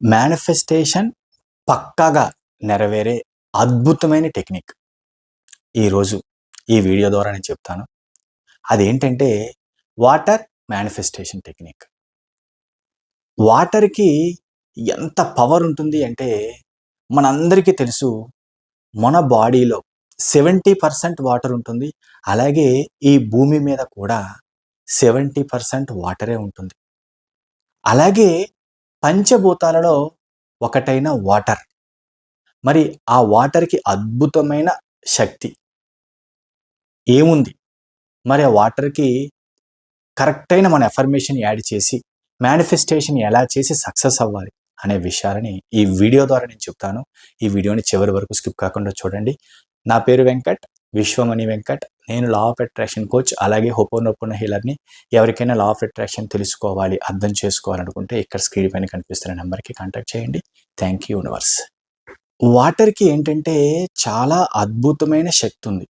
Manifestation పక్కాగా నెరవేరే అద్భుతమైన టెక్నిక్ ఈరోజు ఈ వీడియో ద్వారా నేను చెప్తాను. అదేంటంటే వాటర్ మేనిఫెస్టేషన్ టెక్నిక్. వాటర్‌కి ఎంత పవర్ ఉంటుంది అంటే మనందరికీ తెలుసు. మన బాడీలో 70% వాటర్ ఉంటుంది. అలాగే ఈ భూమి మీద కూడా 70% వాటరే ఉంటుంది. అలాగే పంచభూతాలలో ఒకటైన వాటర్. మరి ఆ వాటర్‌కి అద్భుతమైన శక్తి ఏముంది? మరి ఆ వాటర్‌కి కరెక్ట్ అయిన మన అఫర్మేషన్ యాడ్ చేసి మేనిఫెస్టేషన్ ఎలా చేసి సక్సెస్ అవ్వాలి అనే విషయాలని ఈ వీడియో ద్వారా నేను చెప్తాను. ఈ వీడియోని చివరి వరకు స్కిప్ కాకుండా చూడండి. నా పేరు వెంకట్, విశ్వమణి వెంకట్. నేను లా ఆఫ్ అట్రాక్షన్ కోచ్, అలాగే హోపోనోపోనో హీలర్‌ని. ఎవరికైనా లా ఆఫ్ అట్రాక్షన్ తెలుసుకోవాలి, అర్థం చేసుకోవాలనుకుంటే ఇక్కడ స్క్రీన్ పైన కనిపిస్తున్న నెంబర్‌కి కాంటాక్ట్ చేయండి. Thank you universe. వాటర్‌కి ఏంటంటే చాలా అద్భుతమైన శక్తి ఉంది.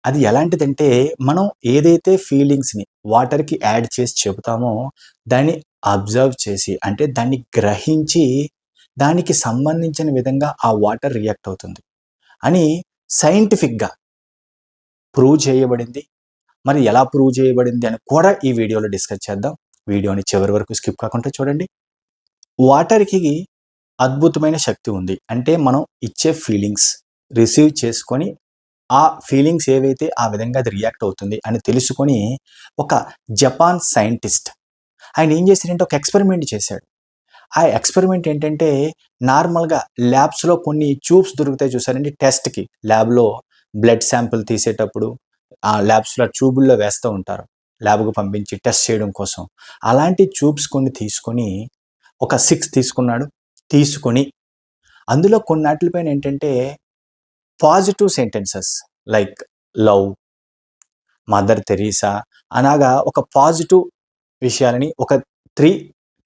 అది ఎలాంటిదంటే మనం ఏదైతే ఫీలింగ్స్‌ని వాటర్‌కి యాడ్ చేసి చెబుతామో దాన్ని అబ్జర్వ్ చేసి, అంటే దాన్ని గ్రహించి దానికి సంబంధించిన విధంగా ఆ వాటర్ రియాక్ట్ అవుతుంది అని సైంటిఫిక్‌గా ప్రూవ్ చేయబడింది. మరి ఎలా ప్రూవ్ చేయబడింది అని కూడా ఈ వీడియోలో డిస్కస్ చేద్దాం. వీడియోని చివరి వరకు స్కిప్ కాకుండా చూడండి. వాటర్‌కి అద్భుతమైన శక్తి ఉంది. అంటే మనం ఇచ్చే ఫీలింగ్స్ రిసీవ్ చేసుకొని ఆ ఫీలింగ్స్ ఏవైతే ఆ విధంగా అది రియాక్ట్ అవుతుంది అని తెలుసుకొని ఒక జపాన్ సైంటిస్ట్ ఆయన ఏం చేశాడంటే ఒక ఎక్స్పెరిమెంట్ చేశాడు. ఆ ఎక్స్పెరిమెంట్ ఏంటంటే నార్మల్‌గా ల్యాబ్స్‌లో కొన్ని ట్యూబ్స్ దొరుకుతాయి చూసారండి టెస్ట్‌కి. ల్యాబ్‌లో బ్లడ్ శాంపిల్ తీసేటప్పుడు ఆ ల్యాబ్స్‌లో ట్యూబుల్లో వేస్తూ ఉంటారు. ల్యాబ్‌కు పంపించి టెస్ట్ చేయడం కోసం. అలాంటి ట్యూబ్స్ కొన్ని తీసుకొని ఒక 6 తీసుకున్నాడు. తీసుకొని అందులో కొన్నాటిల పైన ఏంటంటే positive sentences like love, mother Teresa అలాగా ఒక పాజిటివ్ విషయాలని ఒక 3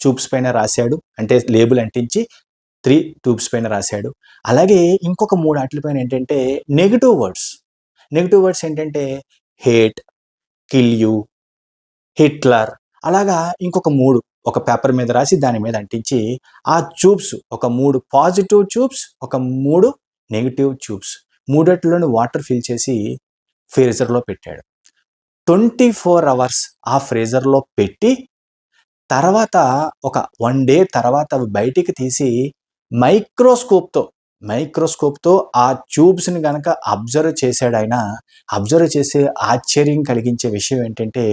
ట్యూబ్స్ పైన రాశాడు. అంటే లేబుల్ అంటించి 3 ట్యూబ్స్ పైన రాశాడు. అలాగే ఇంకొక 3 ఆటిల పైన ఏంటంటే నెగెటివ్ వర్డ్స్. నెగెటివ్ వర్డ్స్ ఏంటంటే హేట్, కిల్ యూ, హిట్లర్ అలాగా ఇంకొక 3 ఒక పేపర్ మీద రాసి దాని మీద అంటించి ఆ ట్యూబ్స్ ఒక 3 పాజిటివ్ ట్యూబ్స్, ఒక 3 నెగెటివ్ ట్యూబ్స్ మూడిట్లోని వాటర్ ఫిల్ చేసి ఫ్రీజర్‌లో పెట్టాడు. 24 అవర్స్ ఆ ఫ్రీజర్‌లో పెట్టి తర్వాత ఒక 1 డే తర్వాత అవి బయటికి తీసి మైక్రోస్కోప్‌తో ఆ ట్యూబ్స్‌ని గనక అబ్జర్వ్ చేశాడాయన. అబ్జర్వ్ చేసి ఆశ్చర్యం కలిగించే విషయం ఏంటంటే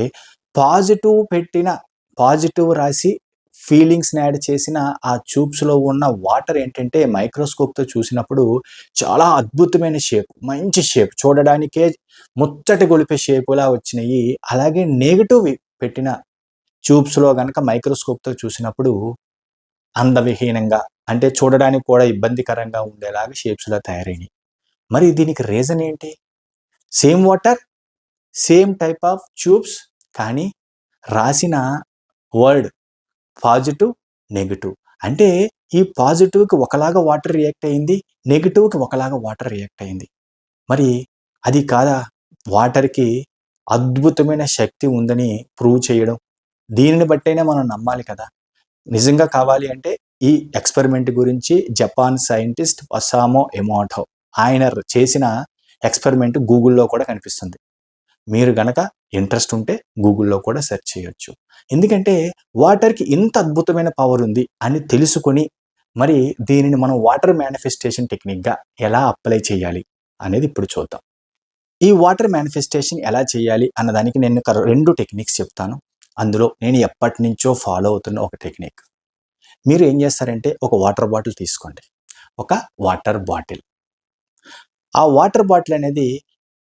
పాజిటివ్ రాసి ఫీలింగ్స్‌ని యాడ్ చేసిన ఆ ట్యూబ్స్‌లో ఉన్న వాటర్ ఏంటంటే మైక్రోస్కోప్‌తో చూసినప్పుడు చాలా అద్భుతమైన షేప్, మంచి షేప్, చూడడానికే ముచ్చట గొలిపే షేపులా వచ్చినాయి. అలాగే నెగెటివ్ పెట్టిన ట్యూబ్స్‌లో గనక మైక్రోస్కోప్‌తో చూసినప్పుడు అందవిహీనంగా, అంటే చూడడానికి కూడా ఇబ్బందికరంగా ఉండేలాగా షేప్స్‌లా తయారైనయి. మరి దీనికి రీజన్ ఏంటి? Same water, same type of tubes, కానీ రాసిన వర్డ్ పాజిటివ్, నెగెటివ్. అంటే ఈ పాజిటివ్‌కి ఒకలాగా వాటర్ రియాక్ట్ అయింది. నెగెటివ్‌కి ఒకలాగా వాటర్ రియాక్ట్ అయింది. మరి అది కాదా వాటర్‌కి అద్భుతమైన శక్తి ఉందని ప్రూవ్ చేయడం? దీనిని బట్టైనా మనం నమ్మాలి కదా! నిజంగా కావాలి అంటే ఈ ఎక్స్పెరిమెంట్ గురించి జపాన్ సైంటిస్ట్ ఒసామో ఎమోటో ఆయన చేసిన ఎక్స్పెరిమెంట్ గూగుల్‌లో కూడా కనిపిస్తుంది. మీరు గనక ఇంట్రెస్ట్ ఉంటే గూగుల్‌లో కూడా సెర్చ్ చేయొచ్చు. ఎందుకంటే వాటర్‌కి ఇంత అద్భుతమైన పవర్ ఉంది అని తెలుసుకొని మరి దీనిని మనం వాటర్ మేనిఫెస్టేషన్ టెక్నిక్‌గా ఎలా అప్లై చేయాలి అనేది ఇప్పుడు చూద్దాం. ఈ వాటర్ మేనిఫెస్టేషన్ ఎలా చేయాలి అన్నదానికి నేను 2 టెక్నిక్స్ చెప్తాను. అందులో నేను ఎప్పటినుంచో ఫాలో అవుతున్న ఒక టెక్నిక్. మీరు ఏం చేస్తారంటే ఒక వాటర్ బాటిల్ తీసుకోండి. ఒక వాటర్ బాటిల్. ఆ వాటర్ బాటిల్ అనేది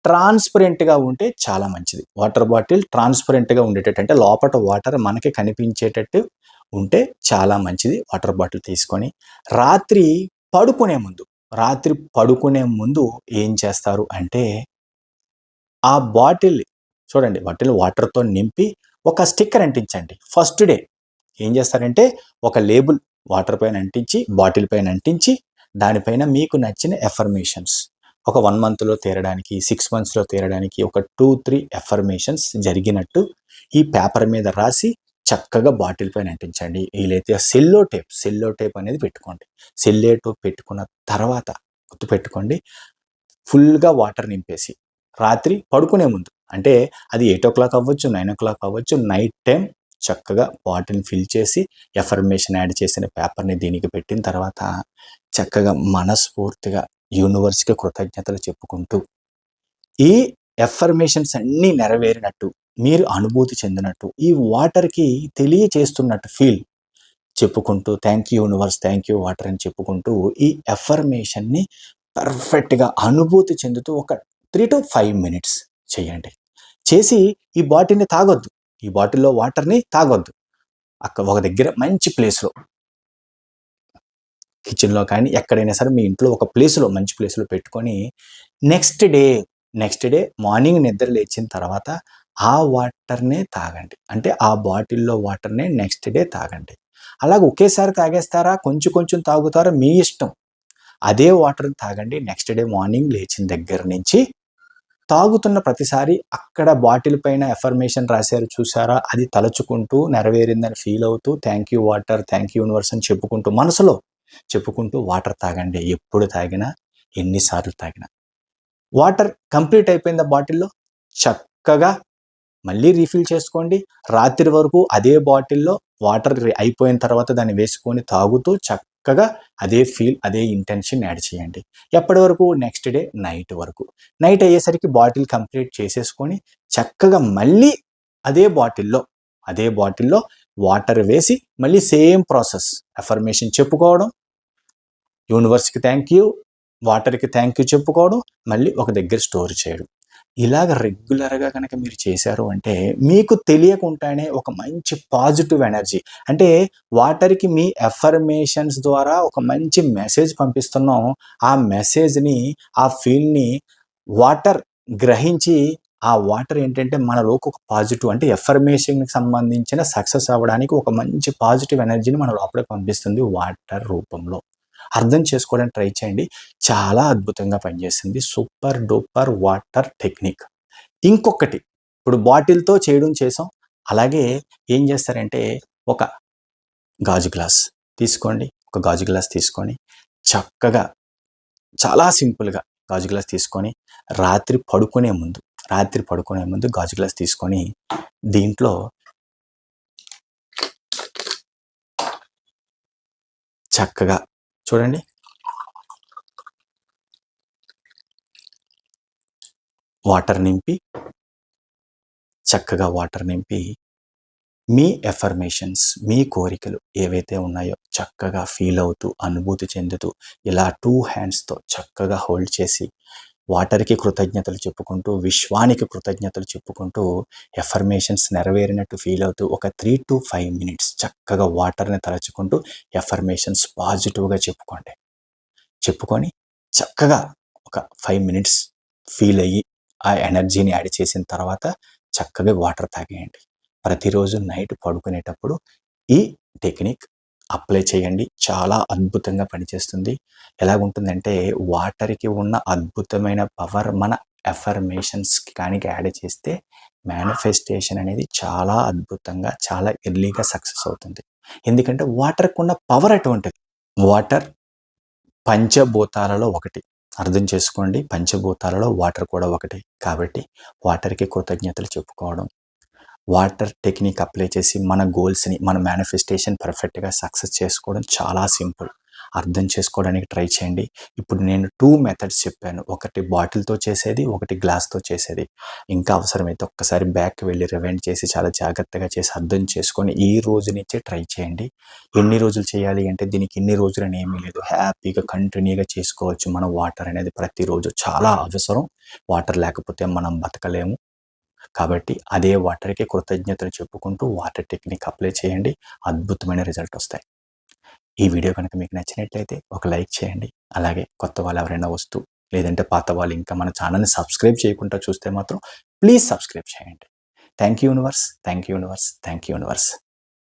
ట్రాన్స్‌పరెంట్‌గా ఉంటే చాలా మంచిది. వాటర్ బాటిల్ ట్రాన్స్‌పరెంట్‌గా ఉండేటట్టు, అంటే లోపట వాటర్ మనకి కనిపించేటట్టు ఉంటే చాలా మంచిది. వాటర్ బాటిల్ తీసుకొని రాత్రి పడుకునే ముందు ఏం చేస్తారు అంటే ఆ బాటిల్ చూడండి, బాటిల్ వాటర్‌తో నింపి ఒక స్టిక్కర్ అంటించండి. ఫస్ట్ డే ఏం చేస్తారంటే ఒక లేబుల్ వాటర్ పైన అంటించి, బాటిల్ పైన అంటించి దానిపైన మీకు నచ్చిన అఫర్మేషన్స్ ఒక 1 మంత్‌లో తీరడానికి, 6 మంత్స్‌లో తీరడానికి ఒక 2, 3 అఫర్మేషన్స్ జరిగినట్టు ఈ పేపర్ మీద రాసి చక్కగా బాటిల్ పైన అంటించండి. వీలైతే సెల్లో టేప్ అనేది పెట్టుకోండి. టేప్ పెట్టుకున్న తర్వాత గుర్తుపెట్టుకోండి, ఫుల్‌గా వాటర్ నింపేసి రాత్రి పడుకునే ముందు, అంటే అది 8:00 అవ్వచ్చు, 9:00 అవ్వచ్చు, నైట్ టైమ్ చక్కగా బాటిల్‌ని ఫిల్ చేసి ఎఫర్మేషన్ యాడ్ చేసిన పేపర్‌ని దీనికి పెట్టిన తర్వాత చక్కగా మనస్ఫూర్తిగా యూనివర్స్‌కి కృతజ్ఞతలు చెప్పుకుంటూ, ఈ ఎఫర్మేషన్స్ అన్నీ నెరవేరినట్టు, మీరు అనుభూతి చెందినట్టు, ఈ వాటర్‌కి తెలియచేస్తున్నట్టు చెప్పుకుంటూ thank you universe, thank you water అని చెప్పుకుంటూ ఈ ఎఫర్మేషన్‌ని పర్ఫెక్ట్‌గా అనుభూతి చెందుతూ ఒక 3-5 మినిట్స్ చేయండి. చేసి ఈ బాటిల్‌ని తాగొద్దు. ఈ బాటిల్‌లో వాటర్‌ని తాగొద్దు. ఒక దగ్గర మంచి ప్లేస్‌లో, కిచెన్‌లో కానీ ఎక్కడైనా సరే మీ ఇంట్లో ఒక ప్లేస్‌లో, మంచి ప్లేస్‌లో పెట్టుకొని నెక్స్ట్ డే మార్నింగ్ నిద్ర లేచిన తర్వాత ఆ వాటర్‌నే తాగండి. అంటే ఆ బాటిల్‌లో వాటర్‌నే నెక్స్ట్ డే తాగండి. అలాగే ఒకేసారి తాగేస్తారా? కొంచెం కొంచెం తాగుతారా? మీ ఇష్టం. అదే వాటర్‌ని తాగండి. నెక్స్ట్ డే మార్నింగ్ లేచిన దగ్గర నుంచి తాగుతున్న ప్రతిసారి అక్కడ బాటిల్ పైన ఎఫర్మేషన్ రాశారు చూసారా? అది తలుచుకుంటూ నెరవేరిందని ఫీల్ అవుతూ thank you water, thank you universe అని చెప్పుకుంటూ మనసులో చెప్పుకుంటూ వాటర్ తాగండి. ఎప్పుడు తాగినా, ఎన్ని సార్లు తాగినా. వాటర్ కంప్లీట్ అయిపోయిందా బాటిల్‌లో? చక్కగా మళ్ళీ రీఫిల్ చేసుకోండి. రాత్రి వరకు అదే బాటిల్‌లో వాటర్ అయిపోయిన తర్వాత దాన్ని వేసుకొని తాగుతూ చక్కగా అదే ఇంటెన్షన్ యాడ్ చేయండి. ఎప్పటి వరకు? నెక్స్ట్ డే నైట్ వరకు. నైట్ అయ్యేసరికి బాటిల్ కంప్లీట్ చేసేసుకొని చక్కగా మళ్ళీ అదే బాటిల్‌లో వాటర్ వేసి మళ్ళీ సేమ్ ప్రాసెస్, అఫర్మేషన్ చెప్పుకోవడం, యూనివర్స్‌కి థ్యాంక్ యూ, వాటర్‌కి థ్యాంక్ యూ చెప్పుకోవడం, మళ్ళీ ఒక దగ్గర స్టోర్ చేయడం. ఇలాగ రెగ్యులర్‌గా గనక మీరు చేశారు అంటే మీకు తెలియకుండానే ఒక మంచి పాజిటివ్ ఎనర్జీ, అంటే వాటర్‌కి మీ ఎఫర్మేషన్స్ ద్వారా ఒక మంచి మెసేజ్ పంపిస్తున్నాం. ఆ మెసేజ్‌ని, ఆ ఫీల్‌ని వాటర్ గ్రహించి, ఆ వాటర్ ఏంటంటే మనలోకి ఒక పాజిటివ్, అంటే ఎఫర్మేషన్‌కి సంబంధించిన సక్సెస్ అవ్వడానికి ఒక మంచి పాజిటివ్ ఎనర్జీని మన లోపలికి పంపిస్తుంది వాటర్ రూపంలో. అర్థం చేసుకోవడానికి ట్రై చేయండి. చాలా అద్భుతంగా పనిచేస్తుంది. Super duper water technique. ఇంకొకటి, ఇప్పుడు బాటిల్‌తో చేయడం చేసాం. అలాగే ఏం చేస్తారంటే ఒక గాజు గ్లాస్ తీసుకోండి. ఒక గాజు గ్లాస్ తీసుకొని చక్కగా, చాలా సింపుల్‌గా గాజు గ్లాస్ తీసుకొని రాత్రి పడుకునే ముందు గాజు గ్లాస్ తీసుకొని దీంట్లో చక్కగా చూడండి, చక్కగా వాటర్ నింపి మీ ఎఫర్మేషన్స్, మీ కోరికలు ఏవైతే ఉన్నాయో చక్కగా ఫీల్ అవుతూ, అనుభూతి చెందుతూ, ఇలా 2 హ్యాండ్స్‌తో చక్కగా హోల్డ్ చేసి, వాటర్‌కి కృతజ్ఞతలు చెప్పుకుంటూ, విశ్వానికి కృతజ్ఞతలు చెప్పుకుంటూ, ఎఫర్మేషన్స్ నెరవేరినట్టు ఫీల్ అవుతూ, ఒక 3-5 మినిట్స్ చక్కగా వాటర్‌ని తలుచుకుంటూ ఎఫర్మేషన్స్ పాజిటివ్‌గా చెప్పుకొని చక్కగా ఒక 5 మినిట్స్ ఫీల్ అయ్యి, ఆ ఎనర్జీని యాడ్ చేసిన తర్వాత చక్కగా వాటర్ తాగేయండి. ప్రతిరోజు నైట్ పడుకునేటప్పుడు ఈ టెక్నిక్ అప్లై చేయండి. చాలా అద్భుతంగా పనిచేస్తుంది. ఎలాగుంటుందంటే వాటర్‌కి ఉన్న అద్భుతమైన పవర్ మన ఎఫర్మేషన్స్‌కి గానిక యాడ్ చేస్తే మేనిఫెస్టేషన్ అనేది చాలా అద్భుతంగా, చాలా ఎర్లీగా సక్సెస్ అవుతుంది. ఎందుకంటే వాటర్‌కి ఉన్న పవర్ అటువంటిది. వాటర్ పంచభూతాలలో ఒకటి. అర్థం చేసుకోండి. పంచభూతాలలో వాటర్ కూడా ఒకటి. కాబట్టి వాటర్‌కి కృతజ్ఞతలు చెప్పుకోవడం, వాటర్ టెక్నిక్ అప్లై చేసి మన గోల్స్‌ని, మన మేనిఫెస్టేషన్ పర్ఫెక్ట్‌గా సక్సెస్ చేసుకోవడం చాలా సింపుల్. అర్థం చేసుకోవడానికి ట్రై చేయండి. ఇప్పుడు నేను 2 మెథడ్స్ చెప్పాను. ఒకటి బాటిల్‌తో చేసేది, ఒకటి గ్లాస్‌తో చేసేది. ఇంకా అవసరమైతే ఒక్కసారి బ్యాక్‌కి వెళ్లి రివైండ్ చేసి చాలా జాగ్రత్తగా చేసి అర్థం చేసుకొని ఈ రోజు నుంచే ట్రై చేయండి. ఎన్ని రోజులు చేయాలి అంటే దీనికి ఇన్ని రోజులని ఏమీ లేదు. హ్యాపీగా కంటిన్యూగా చేసుకోవచ్చు. మనం వాటర్ అనేది ప్రతిరోజు చాలా అవసరం. వాటర్ లేకపోతే మనం బతకలేము. కాబట్టి అదే వాటర్‌కి కృతజ్ఞతలు చెప్పుకుంటూ వాటర్ టెక్నిక్ అప్లై చేయండి. అద్భుతమైన రిజల్ట్ వస్తాయి. ఈ వీడియో కనుక మీకు నచ్చినట్లయితే ఒక లైక్ చేయండి. అలాగే కొత్త వాళ్ళు ఎవరైనా వస్తూ, లేదంటే పాత వాళ్ళు ఇంకా మన ఛానెల్‌ని సబ్స్క్రైబ్ చేయకుండా చూస్తే మాత్రం ప్లీజ్ సబ్స్క్రైబ్ చేయండి. Thank you universe, thank you universe, thank you universe.